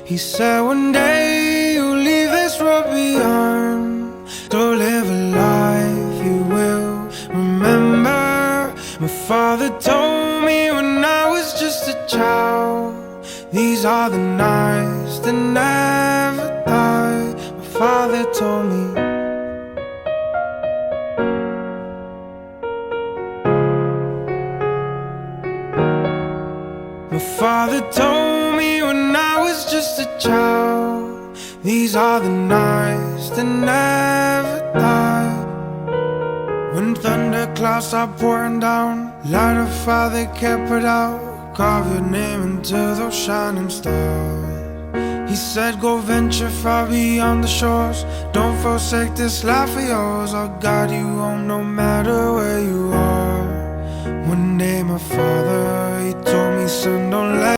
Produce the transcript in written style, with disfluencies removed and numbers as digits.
He said one day you'll leave this world behind, to live a life you will remember. My father told me when I was just a child, these are the nights that never die. My father told me. My father told me when I was just a child, these are the nights that never die. When thunderclouds are pouring down, light a fire that can't put out, carve your name into those shining stars. He said go venture far beyond the shores, don't forsake this life of yours. I'll guide you home no matter where you are. One day my father, he told me, son, don't let